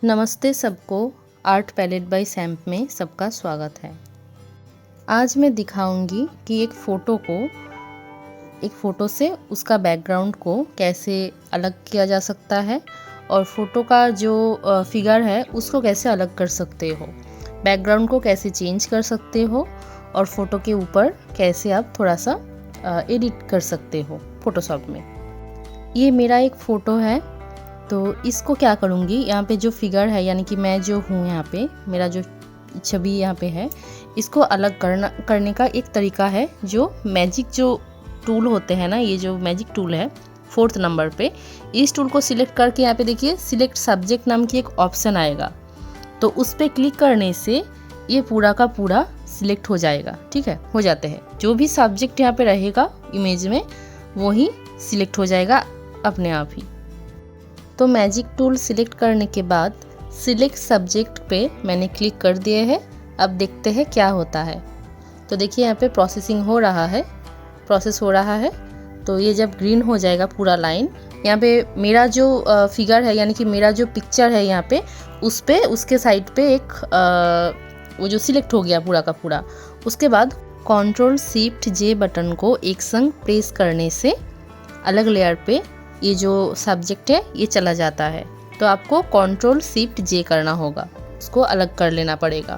नमस्ते सबको, art palette bye SAMP में सबका स्वागत है। आज मैं दिखाऊंगी कि एक फ़ोटो से उसका बैकग्राउंड को कैसे अलग किया जा सकता है और फ़ोटो का जो फिगर है उसको कैसे अलग कर सकते हो, बैकग्राउंड को कैसे चेंज कर सकते हो और फ़ोटो के ऊपर कैसे आप थोड़ा सा एडिट कर सकते हो फ़ोटोशॉप में। ये मेरा एक फ़ोटो है, तो इसको क्या करूँगी, यहाँ पे जो फिगर है यानी कि मैं जो हूँ यहाँ पे, मेरा जो छवि यहाँ पे है, इसको अलग करने का एक तरीका है। जो मैजिक जो टूल होते हैं ना, ये जो मैजिक टूल है 4th नंबर पे, इस टूल को सिलेक्ट करके यहाँ पे देखिए सिलेक्ट सब्जेक्ट नाम की एक ऑप्शन आएगा, तो उस पर क्लिक करने से ये पूरा का पूरा सिलेक्ट हो जाएगा। ठीक है, हो जाते हैं जो भी सब्जेक्ट यहाँ पे रहेगा इमेज में वही सिलेक्ट हो जाएगा अपने आप ही। तो मैजिक टूल सिलेक्ट करने के बाद सिलेक्ट सब्जेक्ट पे मैंने क्लिक कर दिए है। अब देखते हैं क्या होता है। तो देखिए यहाँ पे प्रोसेस हो रहा है। तो ये जब ग्रीन हो जाएगा पूरा लाइन, यहाँ पे मेरा जो फिगर है यानी कि मेरा जो पिक्चर है यहाँ पे, उस पे उसके साइड पे एक वो जो सिलेक्ट हो गया पूरा का पूरा। उसके बाद Ctrl+Shift+J बटन को एक संग प्रेस करने से अलग लेयर पे ये जो सब्जेक्ट है ये चला जाता है। तो आपको Ctrl+Shift+J करना होगा, उसको अलग कर लेना पड़ेगा।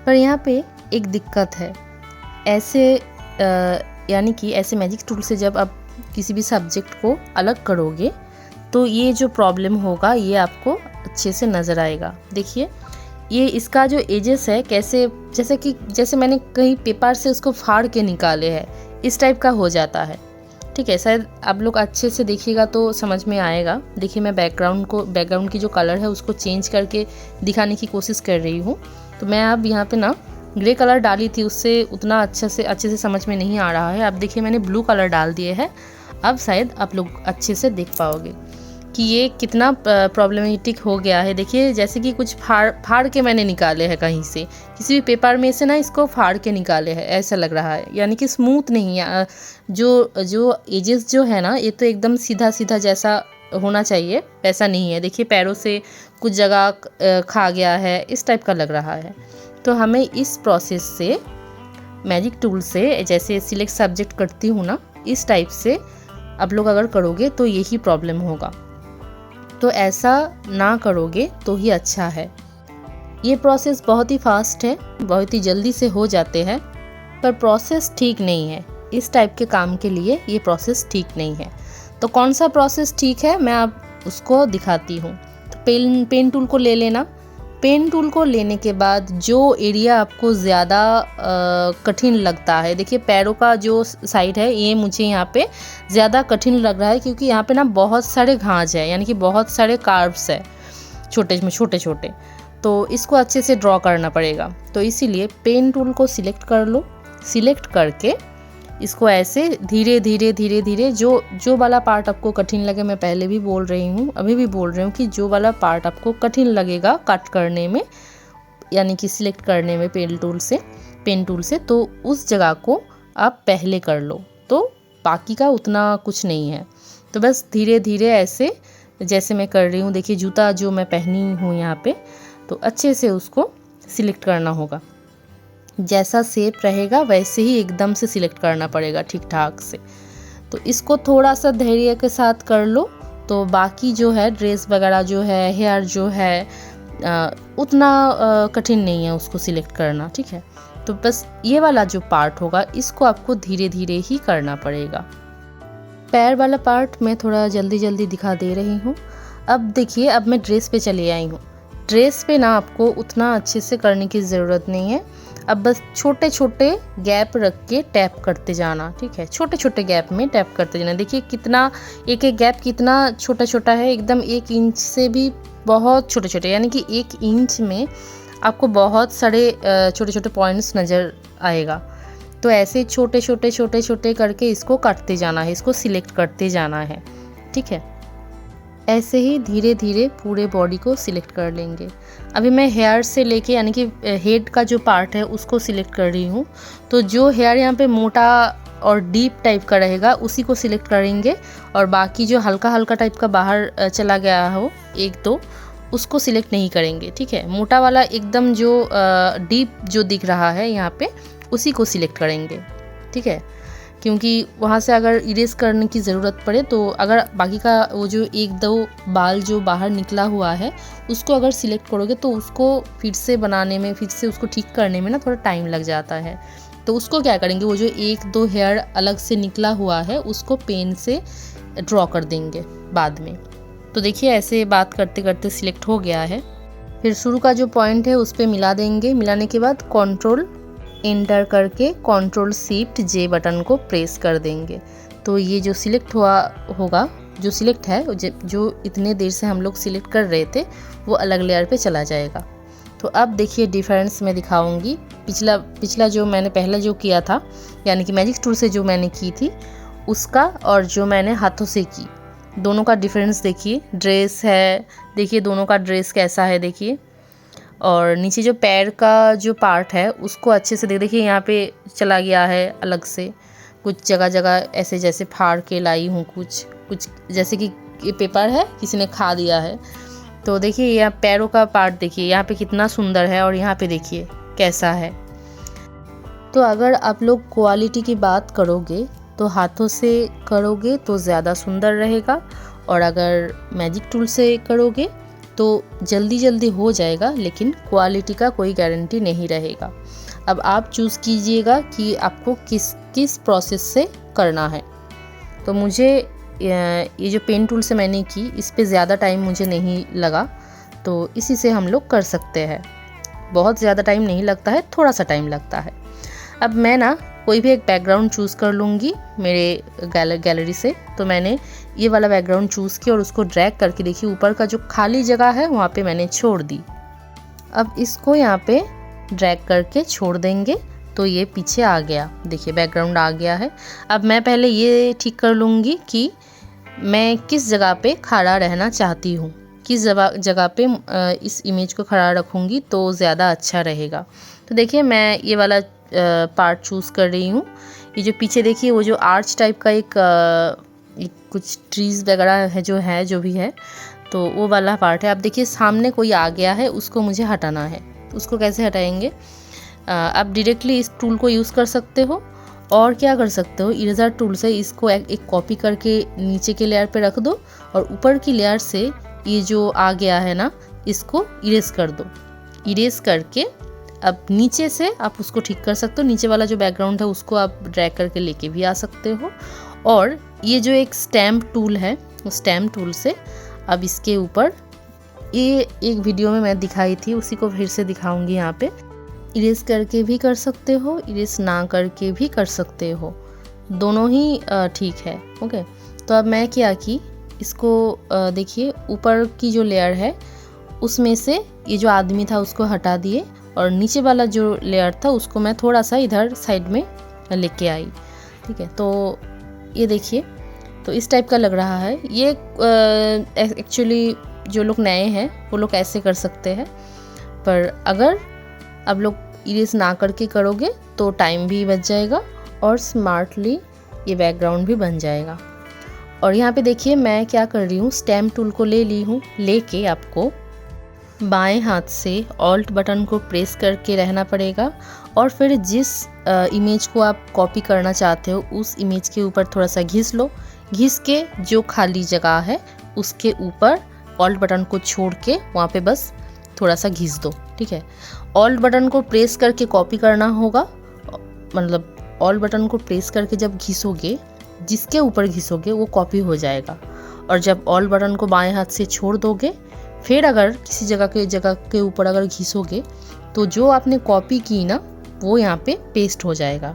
पर यहाँ पे एक दिक्कत है, ऐसे यानी कि ऐसे मैजिक टूल से जब आप किसी भी सब्जेक्ट को अलग करोगे तो ये जो प्रॉब्लम होगा ये आपको अच्छे से नज़र आएगा। देखिए ये इसका जो एजेस है कैसे, जैसे मैंने कहीं पेपर से उसको फाड़ के निकाले है, इस टाइप का हो जाता है। ठीक है, शायद आप लोग अच्छे से देखिएगा तो समझ में आएगा। देखिए मैं बैकग्राउंड की जो कलर है उसको चेंज करके दिखाने की कोशिश कर रही हूँ। तो मैं अब यहाँ पे ना ग्रे कलर डाली थी, उससे उतना अच्छे से समझ में नहीं आ रहा है। अब देखिए मैंने ब्लू कलर डाल दिए है, अब शायद आप लोग अच्छे से देख पाओगे कि ये कितना प्रॉब्लमेटिक हो गया है। देखिए जैसे कि कुछ फाड़ के मैंने निकाले हैं कहीं से, किसी भी पेपर में से ना इसको फाड़ के निकाले हैं, ऐसा लग रहा है। यानी कि स्मूथ नहीं है, जो एजेस जो है ना, ये तो एकदम सीधा सीधा जैसा होना चाहिए वैसा नहीं है। देखिए पैरों से कुछ जगह खा गया है, इस टाइप का लग रहा है। तो हमें इस प्रोसेस से मैजिक टूल से जैसे सिलेक्ट सब्जेक्ट करती हूँ ना, इस टाइप से आप लोग अगर करोगे तो यही प्रॉब्लम होगा। तो ऐसा ना करोगे तो ही अच्छा है। ये प्रोसेस बहुत ही फास्ट है, बहुत ही जल्दी से हो जाते हैं, पर प्रोसेस ठीक नहीं है। इस टाइप के काम के लिए ये प्रोसेस ठीक नहीं है। तो कौन सा प्रोसेस ठीक है मैं आप उसको दिखाती हूँ। तो पेन टूल को ले लेना। पेन टूल को लेने के बाद जो एरिया आपको ज़्यादा कठिन लगता है, देखिए पैरों का जो साइड है ये मुझे यहाँ पे ज़्यादा कठिन लग रहा है, क्योंकि यहाँ पे ना बहुत सारे घांस है, यानी कि बहुत सारे कार्व्स है छोटे छोटे। तो इसको अच्छे से ड्रॉ करना पड़ेगा। तो इसीलिए पेन टूल को सिलेक्ट कर लो। सिलेक्ट करके इसको ऐसे धीरे धीरे जो वाला पार्ट आपको कठिन लगे, मैं पहले भी बोल रही हूँ अभी भी बोल रही हूँ कि जो वाला पार्ट आपको कठिन लगेगा कट करने में यानी कि सिलेक्ट करने में पेन टूल से, तो उस जगह को आप पहले कर लो, तो बाकी का उतना कुछ नहीं है। तो बस धीरे धीरे ऐसे जैसे मैं कर रही हूँ, देखिए जूता जो मैं पहनी हूँ यहाँ पे, तो अच्छे से उसको सिलेक्ट करना होगा। जैसा शेप रहेगा वैसे ही एकदम से सिलेक्ट करना पड़ेगा ठीक ठाक से। तो इसको थोड़ा सा धैर्य के साथ कर लो, तो बाकी जो है ड्रेस वगैरह जो है, हेयर जो है, उतना कठिन नहीं है उसको सिलेक्ट करना। ठीक है, तो बस ये वाला जो पार्ट होगा इसको आपको धीरे धीरे ही करना पड़ेगा। पैर वाला पार्ट मैं थोड़ा जल्दी दिखा दे रही हूँ। अब देखिए, अब मैं ड्रेस पे चली आई हूँ। ड्रेस पे ना आपको उतना अच्छे से करने की ज़रूरत नहीं है। अब बस छोटे छोटे गैप रख के टैप करते जाना। ठीक है, छोटे छोटे गैप में टैप करते जाना। देखिए कितना एक गैप कितना छोटा छोटा है, एकदम 1 इंच से भी बहुत छोटे छोटे, यानी कि 1 इंच में आपको बहुत सारे छोटे छोटे पॉइंट्स नज़र आएगा। तो ऐसे छोटे छोटे करके इसको काटते जाना है, इसको सिलेक्ट करते जाना है। ठीक है, ऐसे ही धीरे धीरे पूरे बॉडी को सिलेक्ट कर लेंगे। अभी मैं हेयर से लेके यानी कि हेड का जो पार्ट है उसको सिलेक्ट कर रही हूँ। तो जो हेयर यहाँ पे मोटा और डीप टाइप का रहेगा उसी को सिलेक्ट करेंगे, और बाकी जो हल्का टाइप का बाहर चला गया हो 1-2 उसको सिलेक्ट नहीं करेंगे, ठीक है। मोटा वाला एकदम जो डीप जो दिख रहा है यहाँ पे, उसी को सिलेक्ट करेंगे, ठीक है। क्योंकि वहाँ से अगर इरेज करने की ज़रूरत पड़े तो अगर बाकी का वो जो एक दो बाल जो बाहर निकला हुआ है उसको अगर सिलेक्ट करोगे तो उसको फिर से बनाने में, फिर से उसको ठीक करने में ना थोड़ा टाइम लग जाता है। तो उसको क्या करेंगे, वो जो एक दो हेयर अलग से निकला हुआ है उसको पेन से ड्रॉ कर देंगे बाद में। तो देखिए ऐसे बात करते करते सिलेक्ट हो गया है। फिर शुरू का जो पॉइंट है उस पर मिला देंगे। मिलाने के बाद कंट्रोल एंटर करके कंट्रोल शिफ्ट जे बटन को प्रेस कर देंगे। तो ये जो सिलेक्ट हुआ होगा, जो सिलेक्ट है, जो इतने देर से हम लोग सिलेक्ट कर रहे थे वो अलग लेयर पे चला जाएगा। तो अब देखिए डिफरेंस मैं दिखाऊंगी। पिछला जो मैंने पहले जो किया था, यानी कि मैजिक टूल से जो मैंने की थी उसका, और जो मैंने हाथों से की, दोनों का डिफरेंस देखिए। ड्रेस है, देखिए दोनों का ड्रेस कैसा है देखिए। और नीचे जो पैर का जो पार्ट है उसको अच्छे से देखिए, यहाँ पे चला गया है अलग से। कुछ जगह जगह ऐसे जैसे फाड़ के लाई हूँ, कुछ जैसे कि ये पेपर है किसी ने खा दिया है। तो देखिए यहाँ पैरों का पार्ट देखिए यहाँ पे कितना सुंदर है, और यहाँ पे देखिए कैसा है। तो अगर आप लोग क्वालिटी की बात करोगे तो हाथों से करोगे तो ज़्यादा सुंदर रहेगा, और अगर मैजिक टूल से करोगे तो जल्दी हो जाएगा, लेकिन क्वालिटी का कोई गारंटी नहीं रहेगा। अब आप चूज़ कीजिएगा कि आपको किस प्रोसेस से करना है। तो मुझे ये जो पेन टूल से मैंने की, इस पे ज़्यादा टाइम मुझे नहीं लगा, तो इसी से हम लोग कर सकते हैं। बहुत ज़्यादा टाइम नहीं लगता है, थोड़ा सा टाइम लगता है। अब मैं ना कोई भी एक बैकग्राउंड चूज़ कर लूँगी मेरे गैलरी से। तो मैंने ये वाला बैकग्राउंड चूज़ किया और उसको ड्रैग करके देखिए ऊपर का जो खाली जगह है वहाँ पे मैंने छोड़ दी। अब इसको यहाँ पे ड्रैग करके छोड़ देंगे तो ये पीछे आ गया, देखिए बैकग्राउंड आ गया है। अब मैं पहले ये ठीक कर लूँगी कि मैं किस जगह पे खड़ा रहना चाहती हूँ, किस जगह पे इस इमेज को खड़ा रखूँगी तो ज़्यादा अच्छा रहेगा। तो देखिए मैं ये वाला पार्ट चूज़ कर रही हूँ। ये जो पीछे देखिए वो जो आर्च टाइप का एक कुछ ट्रीज़ वगैरह है जो भी है, तो वो वाला पार्ट है। अब देखिए सामने कोई आ गया है, उसको मुझे हटाना है। उसको कैसे हटाएंगे, आप डायरेक्टली इस टूल को यूज़ कर सकते हो, और क्या कर सकते हो, इरेजर टूल से इसको एक कॉपी करके नीचे के लेयर पे रख दो, और ऊपर की लेयर से ये जो आ गया है ना, इसको इरेज कर दो। इरेज करके अब नीचे से आप उसको ठीक कर सकते हो। नीचे वाला जो बैकग्राउंड है उसको आप ड्रैग करके लेके भी आ सकते हो। और ये जो एक स्टैम्प टूल है, उस स्टैम्प टूल से अब इसके ऊपर, ये एक वीडियो में मैं दिखाई थी, उसी को फिर से दिखाऊंगी। यहाँ पे इरेज करके भी कर सकते हो, इरेज ना करके भी कर सकते हो, दोनों ही ठीक है। ओके, तो अब मैं क्या की, इसको देखिए ऊपर की जो लेयर है उसमें से ये जो आदमी था उसको हटा दिए, और नीचे वाला जो लेयर था उसको मैं थोड़ा सा इधर साइड में लेके आई। ठीक है, तो ये देखिए, तो इस टाइप का लग रहा है। ये एक्चुअली जो लोग नए हैं वो लोग ऐसे कर सकते हैं, पर अगर आप लोग इरेज ना करके करोगे तो टाइम भी बच जाएगा और स्मार्टली ये बैकग्राउंड भी बन जाएगा। और यहाँ पे देखिए मैं क्या कर रही हूँ, स्टैम्प टूल को ले ली हूँ। लेके आपको बाएं हाथ से ऑल्ट बटन को प्रेस करके रहना पड़ेगा, और फिर जिस इमेज को आप कॉपी करना चाहते हो उस इमेज के ऊपर थोड़ा सा घिस लो। घिस के जो खाली जगह है उसके ऊपर ऑल्ट बटन को छोड़ के वहाँ पे बस थोड़ा सा घिस दो। ठीक है, ऑल्ट बटन को प्रेस करके कॉपी करना होगा, मतलब ऑल्ट बटन को प्रेस करके जब घिसोगे, जिसके ऊपर घिसोगे वो कॉपी हो जाएगा। और जब ऑल्ट बटन को बाएं हाथ से छोड़ दोगे, फिर अगर किसी जगह के ऊपर अगर घिसोगे तो जो आपने कॉपी की ना वो यहाँ पे पेस्ट हो जाएगा।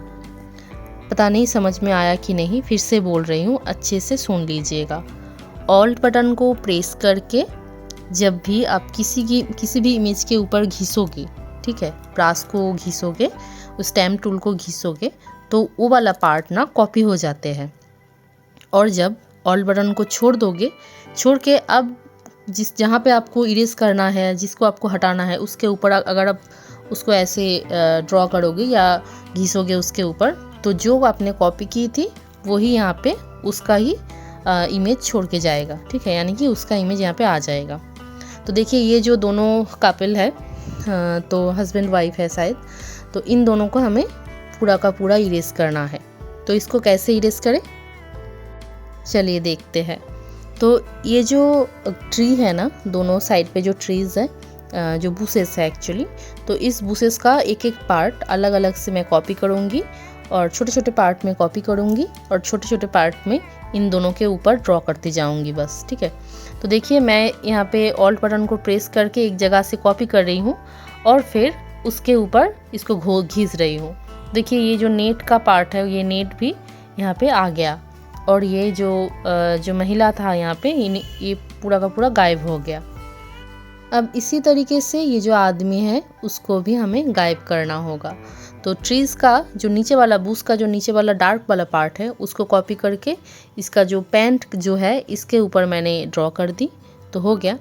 पता नहीं समझ में आया कि नहीं, फिर से बोल रही हूँ, अच्छे से सुन लीजिएगा। ऑल्ट बटन को प्रेस करके जब भी आप किसी भी इमेज के ऊपर घिसोगे, ठीक है, ब्रश को घिसोगे, उस स्टैम्प टूल को घिसोगे, तो वो वाला पार्ट ना कॉपी हो जाते हैं। और जब ऑल्ट बटन को छोड़ दोगे, छोड़ के अब जहाँ पे आपको इरेज करना है, जिसको आपको हटाना है, उसके ऊपर अगर आप उसको ऐसे ड्रॉ करोगे या घिसोगे उसके ऊपर, तो जो आपने कॉपी की थी वही यहाँ पे उसका ही इमेज छोड़ के जाएगा। ठीक है, यानी कि उसका इमेज यहाँ पे आ जाएगा। तो देखिए ये जो दोनों कपल है, तो हस्बैंड वाइफ है शायद, तो इन दोनों को हमें पूरा का पूरा इरेज करना है। तो इसको कैसे इरेज करें, चलिए देखते हैं। तो ये जो ट्री है ना, दोनों साइड पे जो ट्रीज़ है, जो बुसेस है एक्चुअली, तो इस बुसेस का एक एक पार्ट अलग अलग से मैं कॉपी करूँगी और छोटे छोटे पार्ट में कॉपी करूँगी और छोटे छोटे पार्ट में इन दोनों के ऊपर ड्रॉ करती जाऊँगी बस, ठीक है। तो देखिए मैं यहाँ पे ऑल्ट बटन को प्रेस करके एक जगह से कॉपी कर रही हूँ और फिर उसके ऊपर इसको घिस रही हूँ। देखिए ये जो नेट का पार्ट है, ये नेट भी यहाँ पे आ गया और ये जो महिला था यहाँ पे, ये पूरा का पूरा गायब हो गया। अब इसी तरीके से ये जो आदमी है उसको भी हमें गायब करना होगा। तो ट्रीज़ का जो नीचे वाला, बूस का जो नीचे वाला डार्क वाला पार्ट है उसको कॉपी करके इसका जो पैंट जो है इसके ऊपर मैंने ड्रॉ कर दी, तो हो गया।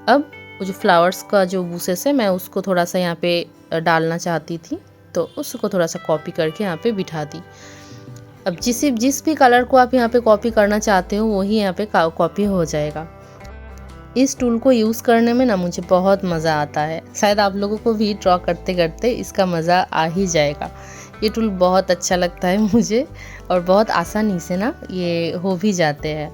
अब वो जो फ्लावर्स का जो बूसेस है मैं उसको थोड़ा सा यहाँ पे डालना चाहती थी, तो उसको थोड़ा सा कॉपी करके यहाँ पे बिठा दी। अब जिस भी कलर को आप यहाँ पे कॉपी करना चाहते हो वही यहाँ पे कॉपी हो जाएगा। इस टूल को यूज़ करने में ना मुझे बहुत मज़ा आता है, शायद आप लोगों को भी ड्रॉ करते करते इसका मज़ा आ ही जाएगा। ये टूल बहुत अच्छा लगता है मुझे और बहुत आसानी से ना ये हो भी जाते हैं।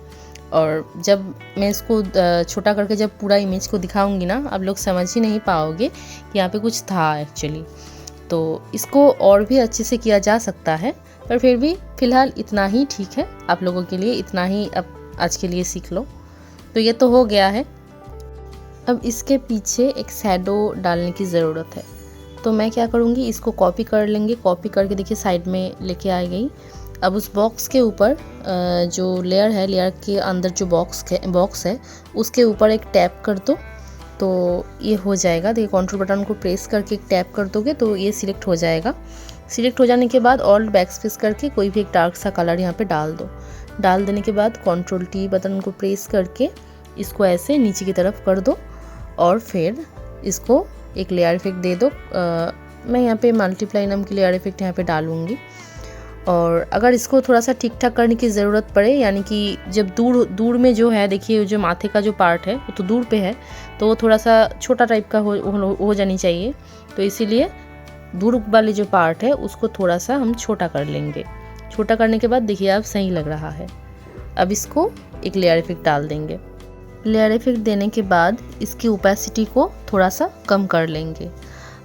और जब मैं इसको छोटा करके जब पूरा इमेज को दिखाऊंगी ना, आप लोग समझ ही नहीं पाओगे कि यहाँ पे कुछ था एक्चुअली। तो इसको और भी अच्छे से किया जा सकता है, पर फिर भी फ़िलहाल इतना ही ठीक है आप लोगों के लिए, इतना ही अब आज के लिए सीख लो। तो ये तो हो गया है। अब इसके पीछे एक शैडो डालने की ज़रूरत है, तो मैं क्या करूँगी, इसको कॉपी कर लेंगे। कॉपी करके देखिए साइड में लेके आ गई। अब उस बॉक्स के ऊपर जो लेयर है, लेयर के अंदर जो बॉक्स है उसके ऊपर एक टैप कर दो, तो ये हो जाएगा। देखिए कंट्रोल बटन को प्रेस करके एक टैप कर दोगे तो ये सिलेक्ट हो जाएगा। सिलेक्ट हो जाने के बाद ऑल्ट बैक स्पेस करके कोई भी एक डार्क सा कलर यहाँ पे डाल दो। डाल देने के बाद कंट्रोल टी बटन को प्रेस करके इसको ऐसे नीचे की तरफ कर दो और फिर इसको एक लेयर इफेक्ट दे दो। मैं यहाँ पे मल्टीप्लाई नाम की लेयर इफेक्ट यहाँ पे डालूँगी। और अगर इसको थोड़ा सा ठीक ठाक करने की ज़रूरत पड़े, यानी कि जब दूर में जो है, देखिए जो माथे का जो पार्ट है वो तो दूर पे है, तो वो थोड़ा सा छोटा टाइप का हो जानी चाहिए। तो इसीलिए दूर वाले जो पार्ट है उसको थोड़ा सा हम छोटा कर लेंगे। छोटा करने के बाद देखिए अब सही लग रहा है। अब इसको एक लेयर इफेक्ट डाल देंगे। लेयर इफेक्ट देने के बाद इसकी ओपेसिटी को थोड़ा सा कम कर लेंगे।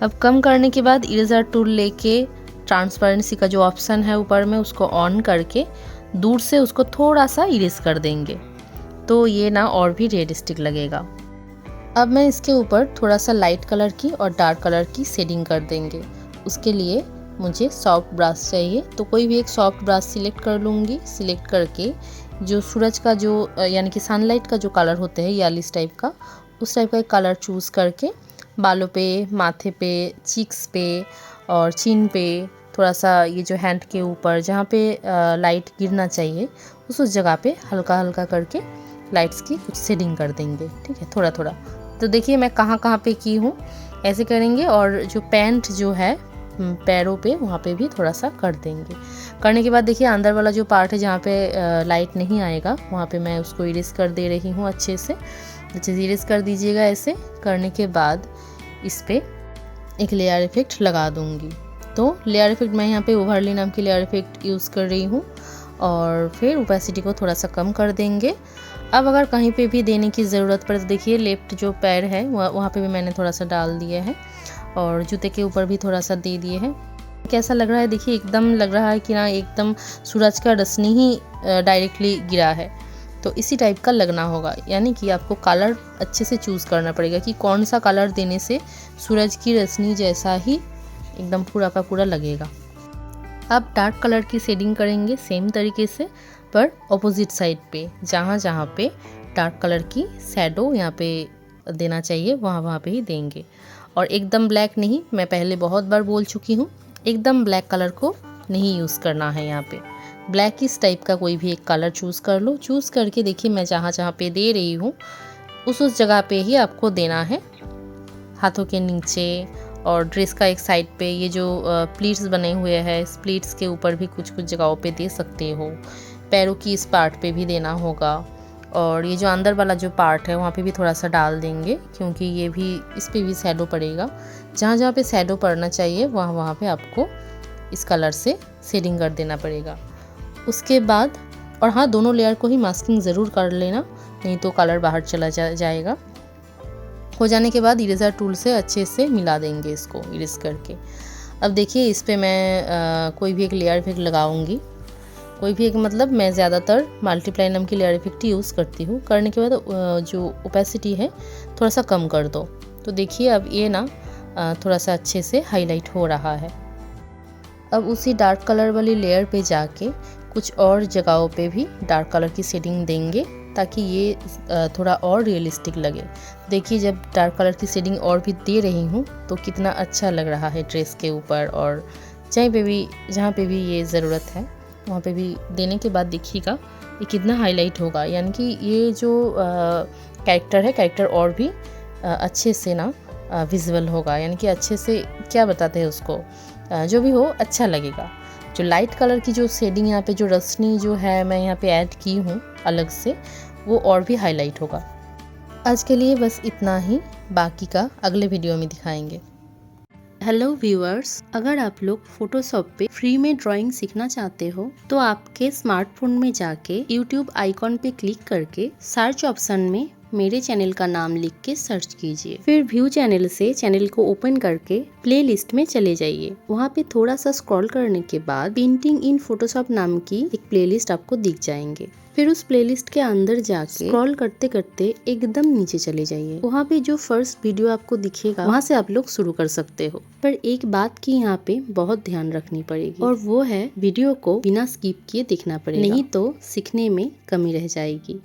अब कम करने के बाद इरेजर टूल लेके ट्रांसपेरेंसी का जो ऑप्शन है ऊपर में उसको ऑन करके दूर से उसको थोड़ा सा इरेज कर देंगे, तो ये ना और भी रियलिस्टिक लगेगा। अब मैं इसके ऊपर थोड़ा सा लाइट कलर की और डार्क कलर की शेडिंग कर देंगे। उसके लिए मुझे सॉफ्ट ब्रश चाहिए, तो कोई भी एक सॉफ्ट ब्रश सिलेक्ट कर लूँगी। सिलेक्ट करके जो सूरज का जो यानी कि सनलाइट का जो कलर होते हैं येलिश टाइप का, उस टाइप का एक कलर चूज़ करके बालों पे, माथे पे, चीक्स पे और चिन पे, थोड़ा सा ये जो हैंड के ऊपर जहाँ पे लाइट गिरना चाहिए उस जगह पे हल्का हल्का करके लाइट्स की कुछ शेडिंग कर देंगे, ठीक है, थोड़ा थोड़ा। तो देखिए मैं कहाँ कहाँ पे की हूँ, ऐसे करेंगे। और जो पैंट जो है पैरों पे, वहाँ पे भी थोड़ा सा कर देंगे। करने के बाद देखिए अंदर वाला जो पार्ट है जहाँ पे लाइट नहीं आएगा, वहाँ पे मैं उसको इरेज कर दे रही हूँ अच्छे से इरेज कर दीजिएगा। ऐसे करने के बाद इस पर एक लेयर इफेक्ट लगा दूँगी। तो लेयर इफेक्ट मैं यहाँ पे ओवरले नाम की लेयर इफेक्ट यूज़ कर रही हूँ और फिर ओपेसिटी को थोड़ा सा कम कर देंगे। अब अगर कहीं पे भी देने की ज़रूरत पड़े तो देखिए लेफ्ट जो पैर है वहाँ पे भी मैंने थोड़ा सा डाल दिया है और जूते के ऊपर भी थोड़ा सा दे दिए हैं। कैसा लग रहा है, देखिए एकदम लग रहा है कि ना एकदम सूरज का रोशनी ही डायरेक्टली गिरा है। तो इसी टाइप का लगना होगा, यानी कि आपको कलर अच्छे से चूज़ करना पड़ेगा कि कौन सा कलर देने से सूरज की रोशनी जैसा ही एकदम पूरा का पूरा लगेगा। अब डार्क कलर की शेडिंग करेंगे सेम तरीके से, पर ऑपोजिट साइड पे, जहाँ जहाँ पे डार्क कलर की शैडो यहाँ पे देना चाहिए वहाँ पे ही देंगे। और एकदम ब्लैक नहीं, मैं पहले बहुत बार बोल चुकी हूँ, एकदम ब्लैक कलर को नहीं यूज़ करना है। यहाँ पे ब्लैक इस टाइप का कोई भी एक कलर चूज़ कर लो। चूज़ करके देखिए मैं जहाँ जहाँ पे दे रही हूँ उस जगह पे ही आपको देना है, हाथों के नीचे और ड्रेस का एक साइड पे। ये जो प्लीट्स बने हुए हैं, इस प्लीट्स के ऊपर भी कुछ कुछ जगहों पे दे सकते हो। पैरों की इस पार्ट पे भी देना होगा और ये जो अंदर वाला जो पार्ट है वहाँ पे भी थोड़ा सा डाल देंगे, क्योंकि ये भी इस पे भी शैडो पड़ेगा। जहाँ जहाँ पे शैडो पड़ना चाहिए वहाँ वहाँ पे आपको इस कलर से शेडिंग कर देना पड़ेगा। उसके बाद और हाँ, दोनों लेयर को ही मास्किंग ज़रूर कर लेना, नहीं तो कलर बाहर चला जाएगा। हो जाने के बाद इरेज़र टूल से अच्छे से मिला देंगे इसको इरेज करके। अब देखिए इस पे मैं कोई भी एक लेयर इफेक्ट लगाऊंगी। कोई भी एक मतलब मैं ज़्यादातर मल्टीप्लाई नाम की लेयर इफेक्ट यूज़ करती हूँ। करने के बाद जो ओपेसिटी है थोड़ा सा कम कर दो। तो देखिए अब ये ना थोड़ा सा अच्छे से हाईलाइट हो रहा है। अब उसी डार्क कलर वाली लेयर पे जाके कुछ और जगहों पे भी डार्क कलर की शेडिंग देंगे, ताकि ये थोड़ा और रियलिस्टिक लगे। देखिए जब डार्क कलर की शेडिंग और भी दे रही हूँ तो कितना अच्छा लग रहा है ड्रेस के ऊपर, और जहाँ पे भी ये ज़रूरत है वहाँ पे भी देने के बाद देखिएगा ये कितना हाईलाइट होगा। यानी कि ये जो कैरेक्टर और भी अच्छे से ना विजुअल होगा, यानी कि अच्छे से क्या बताते हैं उसको, जो भी हो अच्छा लगेगा। जो लाइट कलर की जो शेडिंग यहाँ पे जो रसनी जो है मैं यहाँ पे ऐड की हूँ अलग से, वो और भी हाईलाइट होगा। आज के लिए बस इतना ही, बाकी का अगले वीडियो में दिखाएंगे। हेलो व्यूअर्स, अगर आप लोग फोटोशॉप पे फ्री में ड्राइंग सीखना चाहते हो तो आपके स्मार्टफोन में जाके यूट्यूब आइकॉन पे क्लिक करके सर्च ऑप्शन में मेरे चैनल का नाम लिख के सर्च कीजिए। फिर व्यू चैनल से चैनल को ओपन करके प्लेलिस्ट में चले जाइए। वहाँ पे थोड़ा सा स्क्रॉल करने के बाद पेंटिंग इन फोटोशॉप नाम की एक प्लेलिस्ट आपको दिख जाएंगे। फिर उस प्लेलिस्ट के अंदर जाके स्क्रॉल करते करते एकदम नीचे चले जाइए। वहाँ पे जो फर्स्ट वीडियो आपको दिखेगा वहाँ से आप लोग शुरू कर सकते हो। पर एक बात की यहाँ पे बहुत ध्यान रखनी पड़ेगी, और वो है वीडियो को बिना स्किप किए देखना पड़ेगा, नहीं तो सीखने में कमी रह जाएगी।